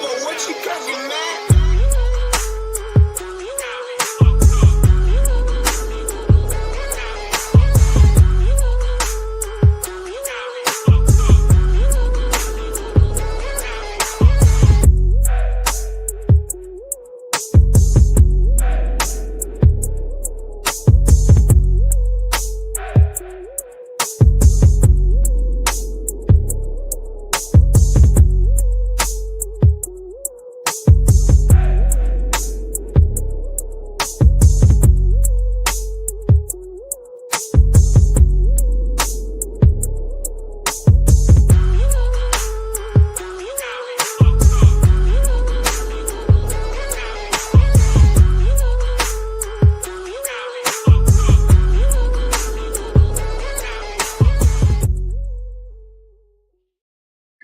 But what you cooking, man?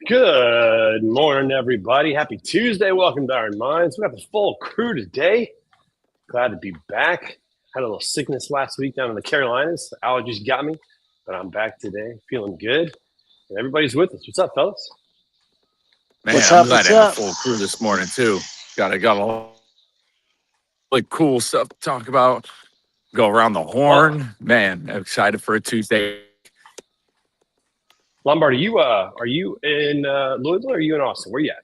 Good morning, everybody. Happy Tuesday. Welcome to Iron Minds. We got the full crew today. Glad to be back. Had a little sickness last week down in the Carolinas. Allergies got me, but I'm back today, feeling good. And everybody's with us. What's up, fellas? Man, I'm glad to have a full crew this morning too. Got a lot of cool stuff to talk about. Go around the horn. Man, I'm excited for a Tuesday. Lombard, are you in Louisville or are you in Austin? Where you at?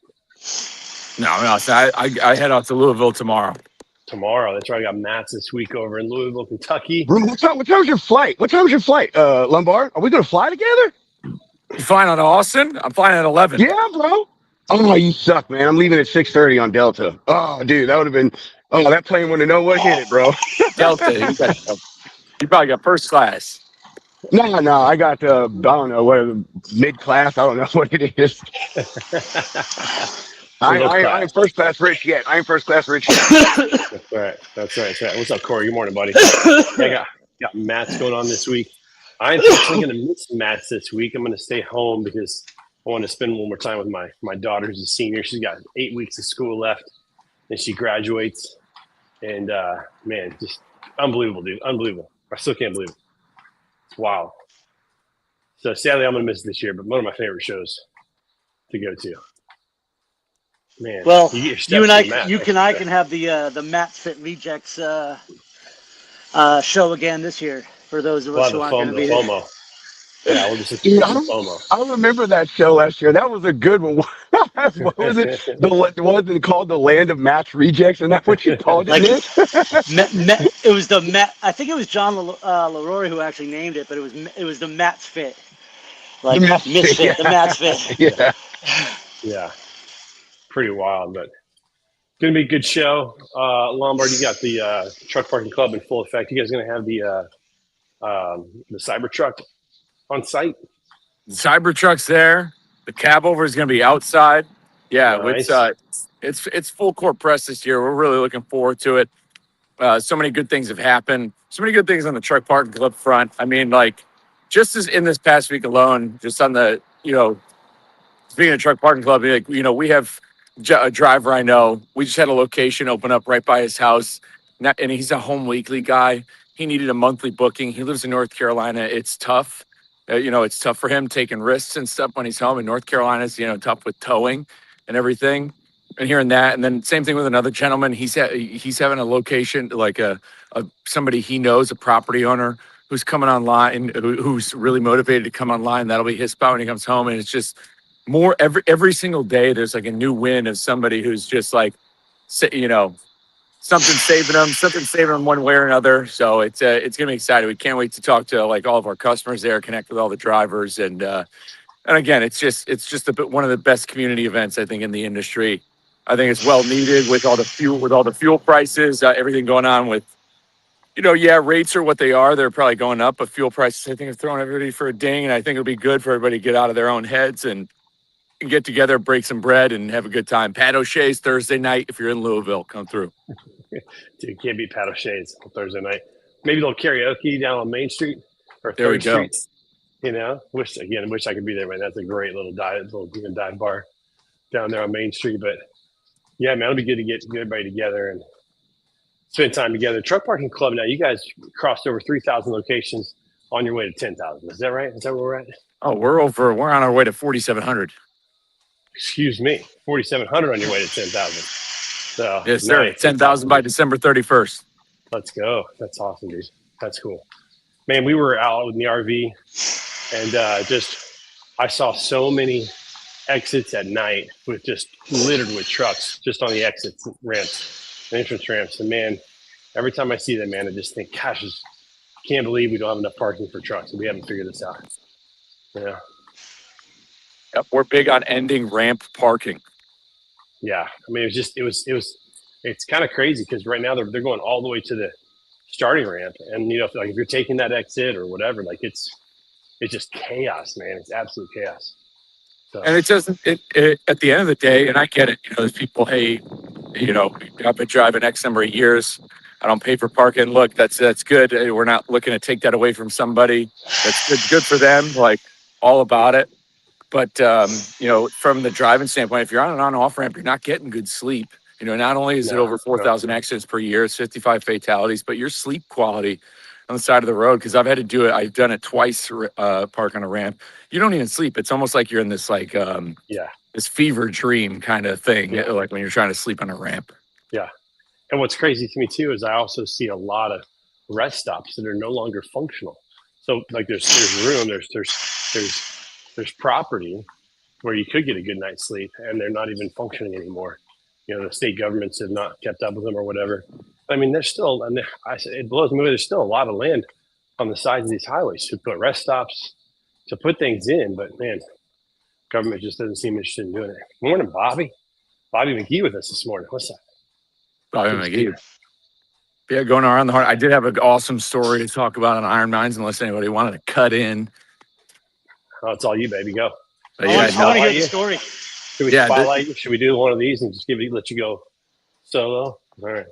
No, I head out to Louisville tomorrow. Tomorrow. That's right. I got Matt's this week over in Louisville, Kentucky. What time's your flight? Lombard? Are we going to fly together? You flying on Austin? I'm flying at 11. Yeah, bro. Oh, you suck, man. I'm leaving at 6:30 on Delta. Oh, dude, that would have been. Oh, that plane wouldn't have known what hit it, bro. Delta. You probably got first class. No, I got I don't know what mid class. I don't know what it is. I ain't first class rich yet. That's right. What's up, Corey? Good morning, buddy. I got Matt's going on this week. I'm actually going to miss Matt's this week. I'm going to stay home because I want to spend one more time with my daughter who's a senior. She's got 8 weeks of school left, and she graduates. And, man, just unbelievable, dude. Unbelievable. I still can't believe it. It's wild. So sadly, I'm going to miss it this year, but one of my favorite shows to go to. Man, well, you and I can have the Matt's Fit Rejects show again this year for those of us who aren't going to be there. FOMO. Yeah, we'll just FOMO. I remember that show last year. That was a good one. What was it? Was it called the Land of Matt's Rejects? And that's what you called it? It was the Matt. I think it was John Leroy who actually named it, but it was the Matt's Fit, like Misfit, yeah. The Matt's Fit. Yeah. Pretty wild, but gonna be a good show. Lombard, you got the truck parking club in full effect. You guys gonna have the Cybertruck on site? The Cybertruck's there. The cab over is gonna be outside. Yeah, nice. It's full court press this year. We're really looking forward to it. So many good things have happened. So many good things on the truck parking club front. I mean, like just as in this past week alone, just on the speaking of truck parking club, we have a driver I know. We just had a location open up right by his house, and he's a home weekly guy. He needed a monthly booking. He lives in North Carolina. It's tough. It's tough for him taking risks and stuff when he's home. In North Carolina, it's tough with towing and everything. And hearing that, and then same thing with another gentleman. He's having a location like a somebody he knows, a property owner who's coming online, who's really motivated to come online. That'll be his spot when he comes home, and it's just more every single day. There's like a new win of somebody who's just like, something saving them one way or another. So it's gonna be exciting. We can't wait to talk to like all of our customers there, connect with all the drivers, and again, it's just one of the best community events I think in the industry. I think it's well needed with all the fuel prices, everything going on with. Rates are what they are. They're probably going up, but fuel prices, I think, are throwing everybody for a ding. And I think it'll be good for everybody to get out of their own heads and get together, break some bread, and have a good time. Pat O'Shea's Thursday night. If you're in Louisville, come through. Dude, can't beat Pat O'Shea's on Thursday night. Maybe a little karaoke down on Main Street or there we Third go. Street. Wish I could be there, man. That's a great little dive bar down there on Main Street. But yeah, man, it'll be good to get everybody together and spend time together. Truck Parking Club. Now, you guys crossed over 3,000 locations on your way to 10,000. Is that right? Is that where we're at? Oh, we're on our way to 4,700. excuse me, 4,700 on your way to 10,000. So Yes, sir. nice. 10,000 by December 31st. Let's go. That's awesome, dude. That's cool. Man, we were out in the RV and I saw so many exits at night with just littered with trucks just on the exits ramps, the entrance ramps. And man, every time I see that, man, I just think, gosh, I can't believe we don't have enough parking for trucks. We haven't figured this out. Yeah. Yep, we're big on ending ramp parking. Yeah. I mean, it's kind of crazy because right now they're going all the way to the starting ramp. And, if you're taking that exit or whatever, like it's just chaos, man. It's absolute chaos. So. And it doesn't, at the end of the day, and I get it, there's people, hey, I've been driving X number of years. I don't pay for parking. Look, that's good. We're not looking to take that away from somebody. That's good for them, like all about it. But, from the driving standpoint, if you're on an on-off ramp, you're not getting good sleep. Not only is it over 4,000 accidents per year, it's 55 fatalities, but your sleep quality on the side of the road, because I've had to do it. I've done it twice, park on a ramp. You don't even sleep. It's almost like you're in this this fever dream kind of thing, like when you're trying to sleep on a ramp. Yeah. And what's crazy to me too is I also see a lot of rest stops that are no longer functional. So like there's room, there's property where you could get a good night's sleep and they're not even functioning anymore. The state governments have not kept up with them or whatever. I mean, there's still, and it blows me away. There's still a lot of land on the sides of these highways to put rest stops, to put things in. But man, government just doesn't seem interested in doing it. Morning, Bobby. Bobby McGee with us this morning. What's that? Bobby McGee. Yeah, going around the horn. I did have an awesome story to talk about on Iron Minds, unless anybody wanted to cut in. Oh, it's all you, baby. Go. I want to hear the story. Should we spotlight you? Should we do one of these and just let you go solo? All right.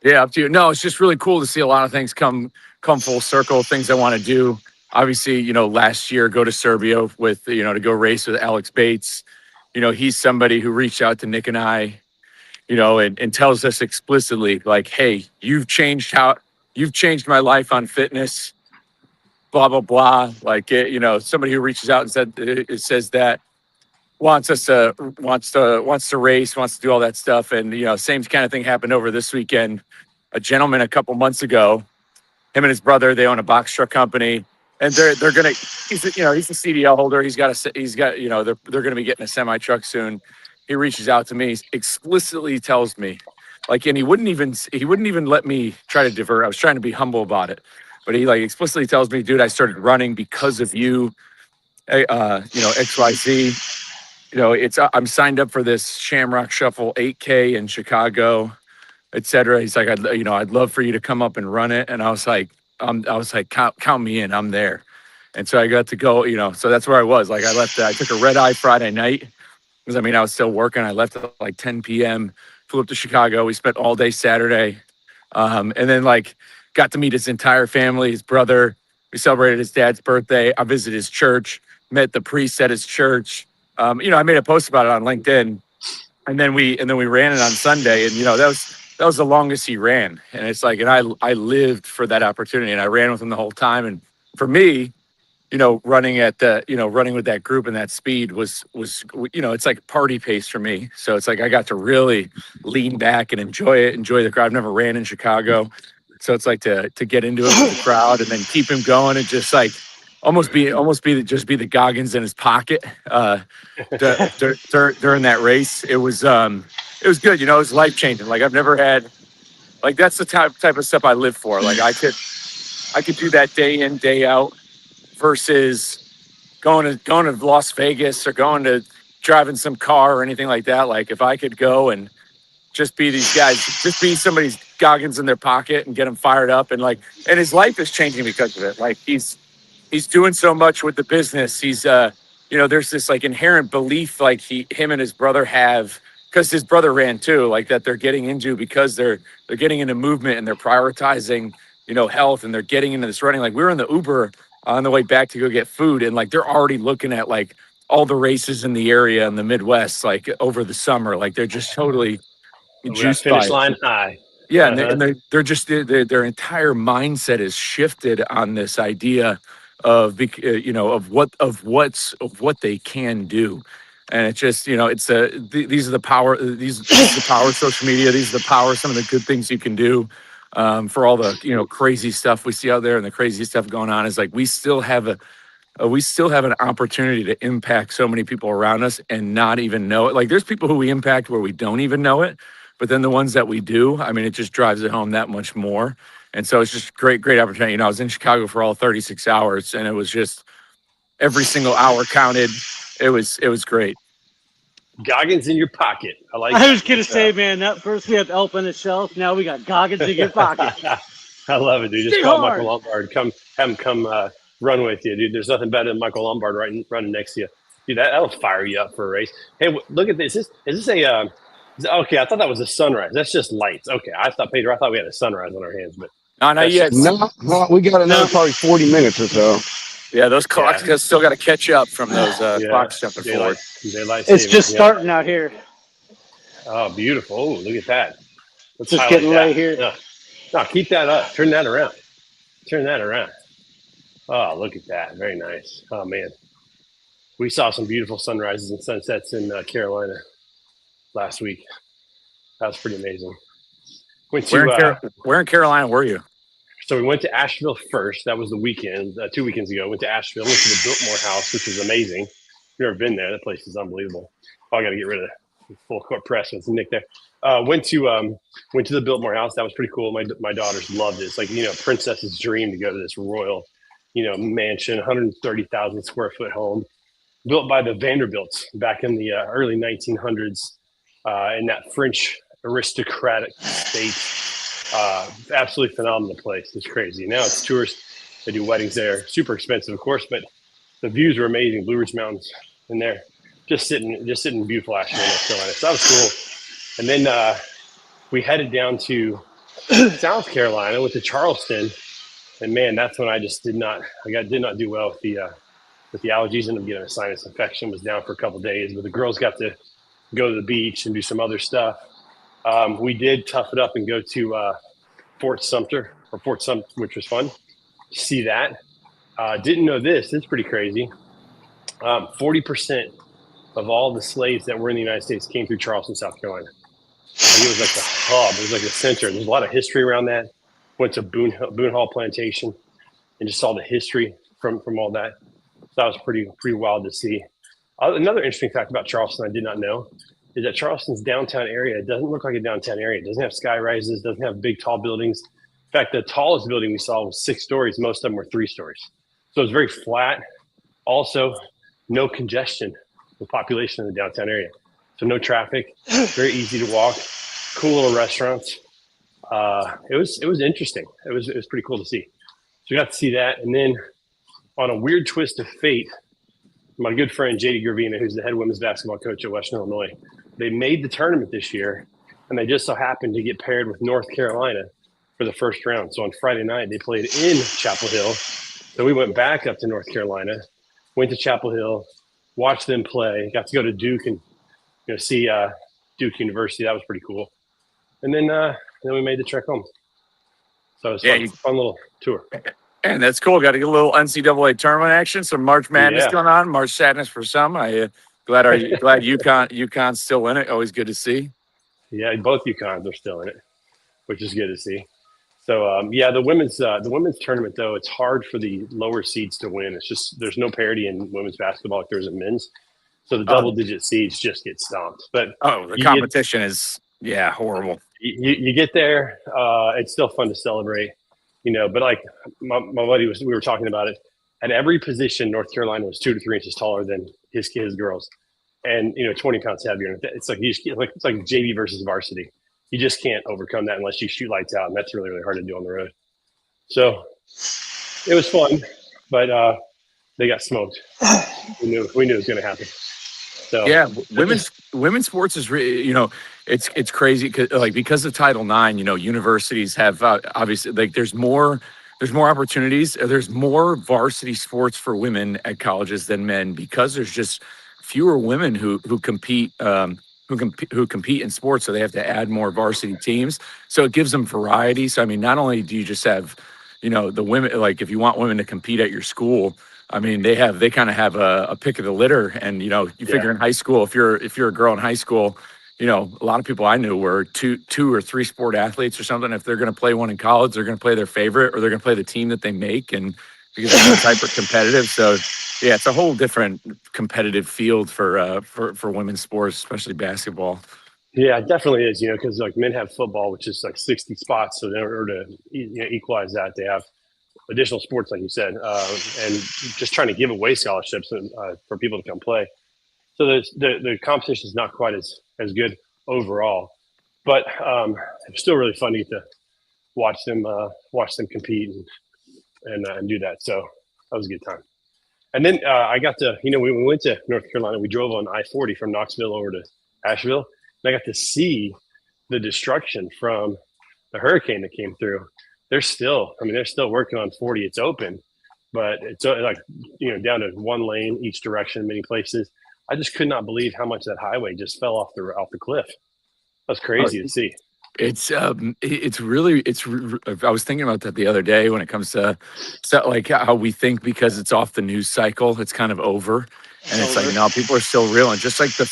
Yeah, up to you. No, it's just really cool to see a lot of things come full circle, things I want to do. Obviously, last year, go to Serbia with, to go race with Alex Bates. He's somebody who reached out to Nick and I, and tells us explicitly, like, hey, you've changed my life on fitness, blah, blah, blah. Like, somebody who reaches out and says that, wants to race, wants to do all that stuff. And, same kind of thing happened over this weekend. A gentleman a couple months ago, him and his brother, they own a box truck company, and they're gonna. He's a CDL holder. They're gonna be getting a semi truck soon. He reaches out to me, explicitly tells me, like, and he wouldn't even let me try to divert. I was trying to be humble about it, but he explicitly tells me, dude, I started running because of you. XYZ. I'm signed up for this Shamrock Shuffle 8K in Chicago, etc. He's like, I'd love for you to come up and run it. And I was like, count me in. I'm there. And so I got to go, so that's where I was. Like, I took a red eye Friday night because I was still working. I left at like 10 p.m., flew up to Chicago. We spent all day Saturday. And then got to meet his entire family, his brother. We celebrated his dad's birthday. I visited his church, met the priest at his church. I made a post about it on LinkedIn, and then we ran it on Sunday, and that was the longest he ran, and it's like, and I lived for that opportunity, and I ran with him the whole time, and for me, running with that group and that speed was it's like party pace for me, so it's like I got to really lean back and enjoy the crowd. I've never ran in Chicago, so it's like to get into it with the crowd and then keep him going and just like. Almost be the Goggins in his pocket during that race. It was good. It was life changing. Like I've never had, like that's the type of stuff I live for. Like I could do that day in, day out versus going to Las Vegas or going to driving some car or anything like that. Like if I could go and just be these guys, just be somebody's Goggins in their pocket and get them fired up and his life is changing because of it. Like he's doing so much with the business. He's, there's this inherent belief him and his brother have, because his brother ran too, that they're getting into because they're getting into movement and they're prioritizing, health, and they're getting into this running. Like we were in the Uber on the way back to go get food, and they're already looking at all the races in the area in the Midwest, over the summer. They're just totally juiced by finish line high. Yeah, and they're just their entire mindset is shifted on this idea of what they can do. And it's just, it's these are the power, this is the power of social media. These are the power of some of the good things you can do for all the, crazy stuff we see out there and the crazy stuff going on is like, we still have an opportunity to impact so many people around us and not even know it. Like there's people who we impact where we don't even know it, but then the ones that we do, I mean, it just drives it home that much more. And so it's just great opportunity. I was in Chicago for all 36 hours and it was just every single hour counted. It was great. Goggins in your pocket. I was gonna say, man, that first we have Elp on the shelf. Now we got Goggins in your pocket. I love it, dude. Just Stay call hard. Michael Lombard. Have him come run with you, dude. There's nothing better than Michael Lombard running next to you. Dude, that'll fire you up for a race. Hey, look at this. Is this a okay, I thought that was a sunrise. That's just lights. Okay, I thought we had a sunrise on our hands, but Not yet. No, we got another probably 40 minutes or so. Yeah, those clocks still got to catch up from those clocks jumping forward. It's just starting out here. Oh, beautiful. Oh, look at that. Let's Just highlight getting that. right here. No, keep that up. Turn that around. Oh, look at that. Very nice. Oh, man. We saw some beautiful sunrises and sunsets in Carolina last week. That was pretty amazing. Where in Carolina were you? So we went to Asheville first. That was the weekend, 2 weekends ago. Went to Asheville, went to the Biltmore House, which is amazing. If you've never been there, that place is unbelievable. Oh, I got to get rid of the full court press with Nick there. Went to the Biltmore House. That was pretty cool. My daughters loved it. It's like, princess's dream to go to this royal, mansion, 130,000 square foot home built by the Vanderbilts back in the early 1900s in that French aristocratic state. Absolutely phenomenal place. It's crazy. Now it's tourists. They do weddings there. Super expensive, of course, but the views are amazing. Blue Ridge Mountains in there. Just sitting in beautiful Asheville, North Carolina. So that was cool. And then we headed down to South Carolina, went to Charleston, and man, that's when I just did not do well with the allergies. Ended up getting a sinus infection. Was down for a couple of days, but the girls got to go to the beach and do some other stuff. We did tough it up and go to Fort Sumter, which was fun. See that. Didn't know this. It's pretty crazy. 40% of all the slaves that were in the United States came through Charleston, South Carolina. Like it was like the hub. It was like the center. There's a lot of history around that. Went to Boone Hall Plantation and just saw the history from all that. So that was pretty wild to see. Another interesting fact about Charleston I did not know is that Charleston's downtown area doesn't look like a downtown area. It doesn't have sky rises, doesn't have big, tall buildings. In fact, the tallest building we saw was 6 stories. Most of them were 3 stories. So it was very flat. Also, no congestion with population in the downtown area. So no traffic, very easy to walk, cool little restaurants. It was interesting. It was pretty cool to see. So we got to see that. And then on a weird twist of fate, my good friend JD Gravina, who's the head women's basketball coach at Western Illinois, they made the tournament this year, and they just so happened to get paired with North Carolina for the first round. So on Friday night, they played in Chapel Hill. So we went back up to North Carolina, went to Chapel Hill, watched them play, got to go to Duke and see Duke University. That was pretty cool. And then we made the trek home. So it was fun little tour. And that's cool. Got to get a little NCAA tournament action. Some March Madness going on. March Sadness for some. Glad UConn's still in it. Always good to see. Yeah, both UConns are still in it, which is good to see. So the women's tournament though, it's hard for the lower seeds to win. It's just there's no parity in women's basketball like there is in men's. So the double-digit seeds just get stomped. But the competition is horrible. You get there, it's still fun to celebrate. But like my buddy we were talking about it. At every position, North Carolina was 2 to 3 inches taller than his girls, and 20 pounds heavier. It's like it's like JV versus varsity. You just can't overcome that unless you shoot lights out, and that's really really hard to do on the road. So it was fun, but they got smoked. We knew it was going to happen. So women's sports is really, it's crazy because of Title IX. Universities have obviously there's more opportunities. There's more varsity sports for women at colleges than men because there's just fewer women who compete in sports. So they have to add more varsity teams. So it gives them variety. So I mean, not only do you just have the women, like if you want women to compete at your school, I mean, they kind of have a pick of the litter, and you figure in high school, if you're a girl in high school, a lot of people I knew were two or three sport athletes or something. If they're going to play one in college, they're going to play their favorite, or they're going to play the team that they make, and because it's hyper competitive. So yeah, it's a whole different competitive field for women's sports, especially basketball. Yeah, it definitely is. Because like men have football, which is like 60 spots, so in order to equalize that, they have additional sports, like you said, and just trying to give away scholarships for people to come play. So the competition is not quite as good overall, but it's still really fun to get to watch them compete and do that. So that was a good time. And then I got to, when we went to North Carolina, we drove on I-40 from Knoxville over to Asheville, and I got to see the destruction from the hurricane that came through. They're still working on 40. It's open, but it's like, down to one lane each direction in many places. I just could not believe how much that highway just fell off the cliff. That's crazy to see. It's really I was thinking about that the other day when it comes to like how we think because it's off the news cycle, it's kind of over. And it's like, no, people are still real. And just like the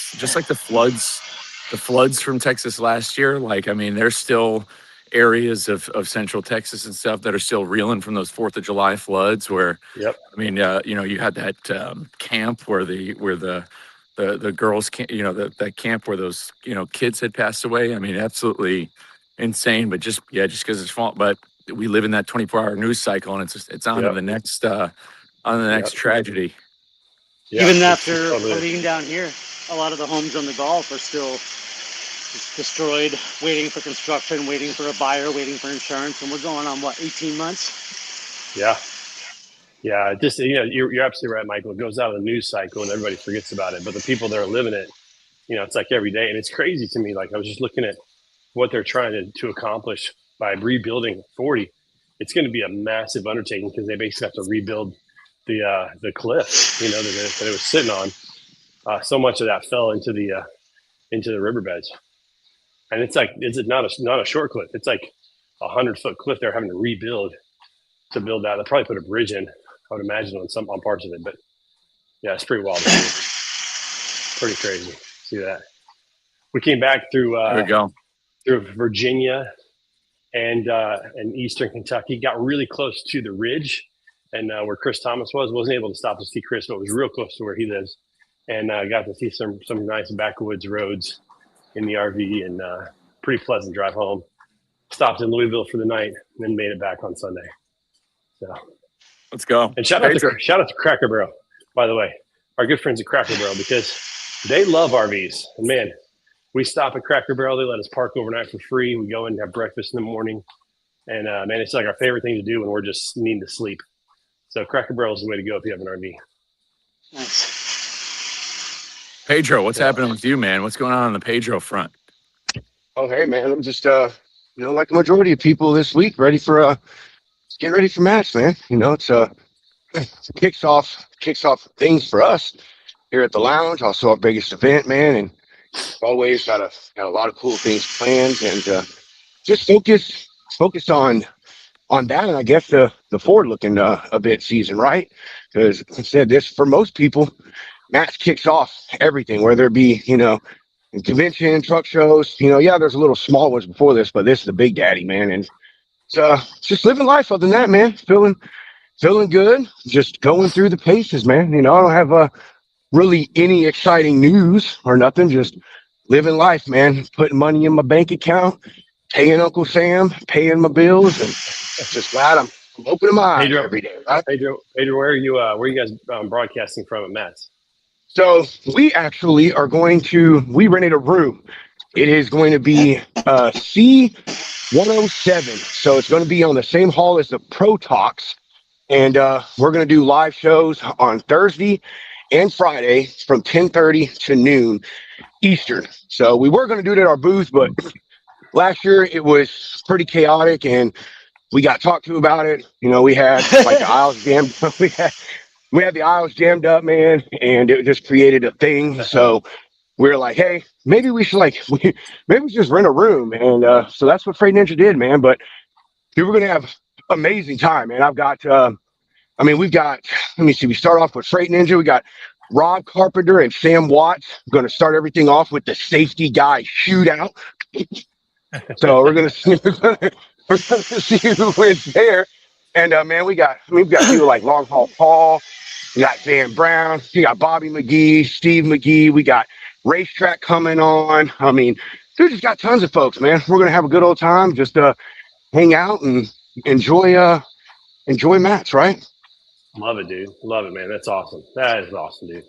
floods from Texas last year, like, I mean, there's still areas of central Texas and stuff that are still reeling from those 4th of July floods where, yep. I mean, you had that camp where the girls can't, that camp where those, kids had passed away. I mean, absolutely insane, but just because it's fault, but we live in that 24-hour news cycle, and it's on to the next, tragedy. Yeah, even after leaving down here, a lot of the homes on the Gulf are still destroyed, waiting for construction, waiting for a buyer, waiting for insurance, and we're going on 18 months. Yeah, just you're absolutely right, Michael. It goes out of the news cycle and everybody forgets about it, but the people that are living it, it's like every day. And it's crazy to me. Like, I was just looking at what they're trying to accomplish by rebuilding 40. It's going to be a massive undertaking because they basically have to rebuild the cliff that it was sitting on. So much of that fell into the riverbeds. And it's not a short cliff. It's like 100-foot cliff they're having to rebuild to build that. They'll probably put a bridge in, I would imagine, on parts of it. But yeah, it's pretty wild. Pretty crazy. See that? We came back through Virginia and Eastern Kentucky. Got really close to the ridge, and where Chris Thomas wasn't able to stop to see Chris, but was real close to where he lives, and got to see some nice backwoods roads in the RV, and pretty pleasant drive home. Stopped in Louisville for the night, and then made it back on Sunday. So let's go. And shout out to Cracker Barrel, by the way, our good friends at Cracker Barrel, because they love RVs. And man, we stop at Cracker Barrel. They let us park overnight for free. We go in and have breakfast in the morning. And man, it's like our favorite thing to do when we're just needing to sleep. So Cracker Barrel is the way to go if you have an RV. Nice. Pedro, what's happening with you, man? What's going on the Pedro front? Oh, hey, man, I'm just, like the majority of people this week, getting ready for match, man. It kicks off things for us here at the lounge. Also our biggest event, man, and always got a lot of cool things planned, and just focus on that, and I guess the forward looking a bit season, right? Because I said this, for most people, match kicks off everything, whether it be convention, truck shows. There's a little small ones before this, but this is the big daddy, man, and it's just living life. Other than that, man, feeling good, just going through the paces, man. I don't have really any exciting news or nothing, just living life, man, putting money in my bank account, paying Uncle Sam, paying my bills, and just glad I'm opening my eyes every day, right? Pedro, where are you guys broadcasting from at Matt's? So we actually are we rented a room. It is going to be C107. So it's going to be on the same hall as the Pro Talks. And we're going to do live shows on Thursday and Friday from 10:30 to noon Eastern. So we were going to do it at our booth, but last year it was pretty chaotic and we got talked to about it. We had like the aisles jammed. We had the aisles jammed up, man, and it just created a thing. So we were like, hey, maybe we should just rent a room. And so that's what Freight Ninja did, man. But we're going to have amazing time, man. I've got I mean, we've got, let me see, we start off with Freight Ninja. We got Rob Carpenter and Sam Watts going to start everything off with the safety guy shootout. So we're gonna see who wins there. And man, we've got people like Long Haul Paul, we got Van Brown, we got Bobby McGee, Steve McGee, we got Racetrack coming on. I mean, dude, just got tons of folks, man. We're gonna have a good old time, just hang out and enjoy Matt's, right? Love it, dude. Love it, man. That's awesome. That is awesome, dude.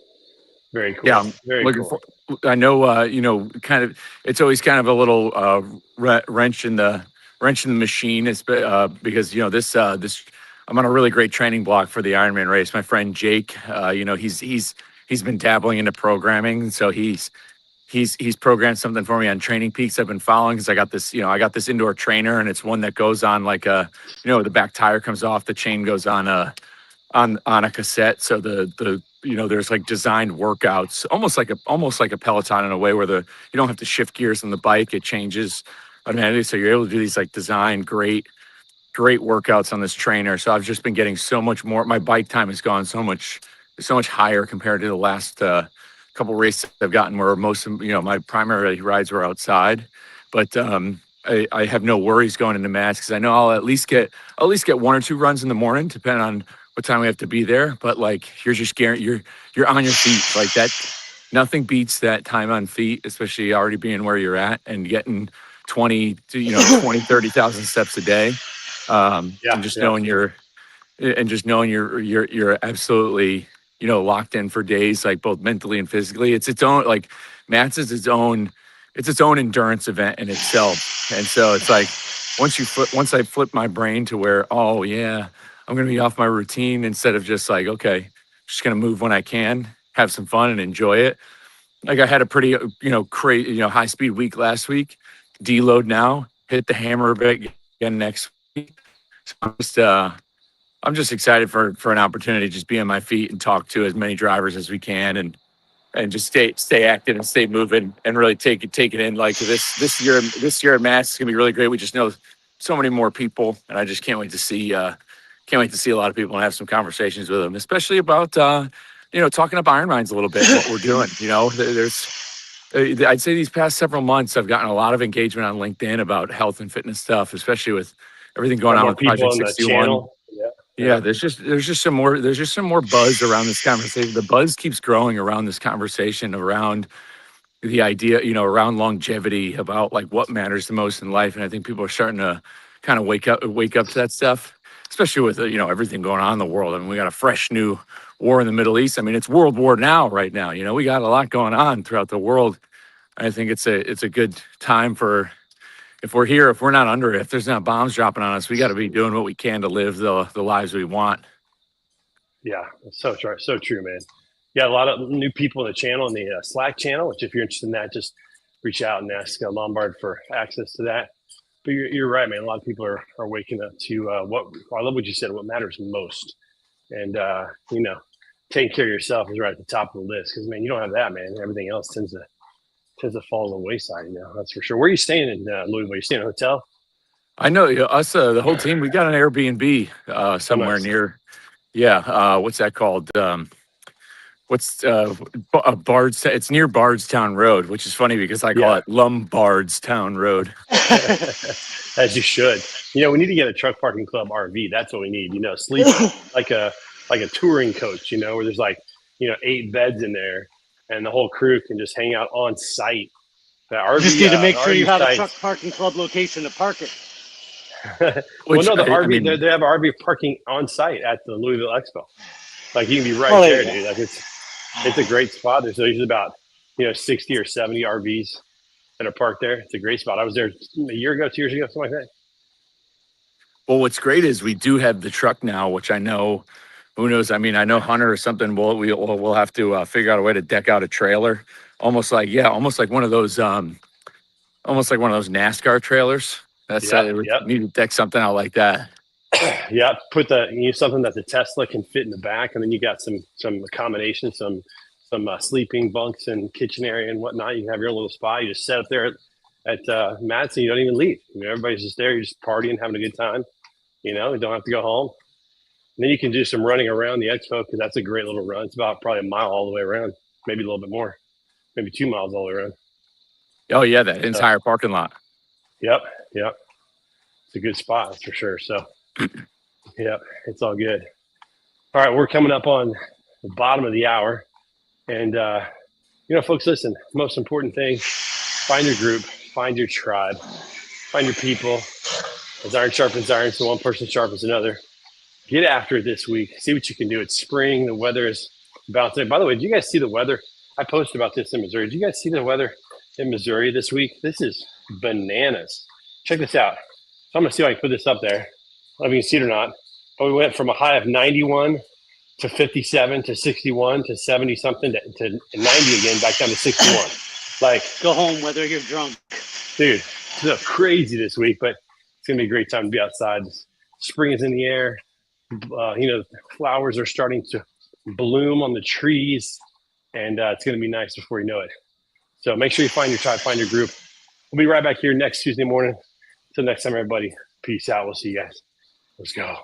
Very cool. Yeah, I'm very looking cool. I know, you know, kind of. It's always kind of a little wrench in the machine. It's because you know this. I'm on a really great training block for the Ironman race. My friend Jake, you know, he's been dabbling into programming, so he's programmed something for me on Training Peaks. I've been following because I got this indoor trainer, and it's one that goes on like a, you know, the back tire comes off, the chain goes on a cassette. So the you know, there's like designed workouts, almost like a Peloton in a way, where you don't have to shift gears on the bike. It changes automatically. So you're able to do these like designed great workouts on this trainer. So I've just been getting so much more. My bike time has gone so much higher compared to the last couple races I've gotten, where most of, you know, my primary rides were outside. But I have no worries going into Mats, because I know I'll at least get 1 or 2 runs in the morning, depending on what time we have to be there. But like, you're just guaranteed, you're on your feet like that. Nothing beats that time on feet, especially already being where you're at and getting 20 to, you know, 20, 30,000 steps a day. And just knowing you're absolutely, you know, locked in for days, like both mentally and physically. It's its own, like, Mats is its own endurance event in itself. And so it's like, once I flip my brain to where, oh yeah, I'm going to be off my routine, instead of just like, okay, just going to move when I can, have some fun and enjoy it. Like, I had a pretty, you know, crazy, you know, high speed week last week, deload now, hit the hammer a bit again next week. So I'm just excited for an opportunity to just be on my feet and talk to as many drivers as we can, and just stay active and stay moving and really take it in. Like, this year at Mass is gonna be really great. We just know so many more people, and I just can't wait to see a lot of people and have some conversations with them, especially about you know, talking up Iron Minds a little bit, what we're doing. You know, I'd say these past several months I've gotten a lot of engagement on LinkedIn about health and fitness stuff, especially with everything going on with Project 61. Yeah, there's just some more buzz around this conversation. The buzz keeps growing around this conversation, around the idea, you know, around longevity, about like what matters the most in life. And I think people are starting to kind of wake up to that stuff, especially with, you know, everything going on in the world. I mean, we got a fresh new war in the Middle East. I mean, it's World War now, right now. You know, we got a lot going on throughout the world. I think it's a good time for, if we're not under it, if there's not bombs dropping on us, we got to be doing what we can to live the lives we want. Yeah, so true. So true, man. Yeah, a lot of new people in the channel, in the Slack channel, which if you're interested in that, just reach out and ask Lombard for access to that. But you're right, man. A lot of people are waking up to what I love what you said, what matters most. And, you know, taking care of yourself is right at the top of the list, because, man, you don't have that, man. Everything else tends to fall on the wayside, you know, that's for sure. Where are you staying in Louisville? You staying in a hotel? I know, us, the whole team, we got an Airbnb somewhere near, what's that called? Bard's? It's near Bardstown Road, which is funny because I call it Lombardstown Road. As you should. You know, we need to get a truck parking club RV. That's what we need. You know, sleep like a touring coach, you know, where there's like, you know, 8 beds in there, and the whole crew can just hang out on site. The RV, you just need to make sure you have a truck parking club location to park it. Well, no, RV, they have RV parking on site at the Louisville Expo. Like, you can be right there, dude. Like, it's a great spot. There's usually about, you know, 60 or 70 RVs that are parked there. It's a great spot. I was there a year ago, 2 years ago, something like that. Well, what's great is we do have the truck now, which I know, who knows? I mean, I know Hunter or something. We'll have to figure out a way to deck out a trailer, almost like one of those NASCAR trailers. That's need to deck something out like that. Yeah, something that the Tesla can fit in the back, and then you got some accommodations, some sleeping bunks and kitchen area and whatnot. You can have your little spot. You just set up there at Matt's, and you don't even leave. You know, everybody's just there. You're just partying, having a good time. You know, you don't have to go home. then you can do some running around the expo because that's a great little run. It's about probably a mile all the way around, maybe a little bit more, maybe 2 miles all the way around. Oh yeah, that entire parking lot. Yep. It's a good spot, that's for sure. So, yep, it's all good. All right, we're coming up on the bottom of the hour. And, folks, listen, most important thing, find your group, find your tribe, find your people. As iron sharpens iron, so one person sharpens another. Get after it this week. See what you can do. It's spring. The weather is bouncing. By the way, did you guys see the weather? I posted about this in Missouri. Did you guys see the weather in Missouri this week? This is bananas. Check this out. So I'm going to see if I can put this up there. I don't know if you can see it or not. But we went from a high of 91 to 57 to 61 to 70 something to 90 again, back down to 61. Like, go home whether you're drunk. Dude, it's crazy this week, but it's going to be a great time to be outside. Spring is in the air. Flowers are starting to bloom on the trees, and it's going to be nice before you know it. So make sure you find your tribe, find your group. We'll be right back here next Tuesday morning. Until next time, everybody. Peace out. We'll see you guys. Let's go.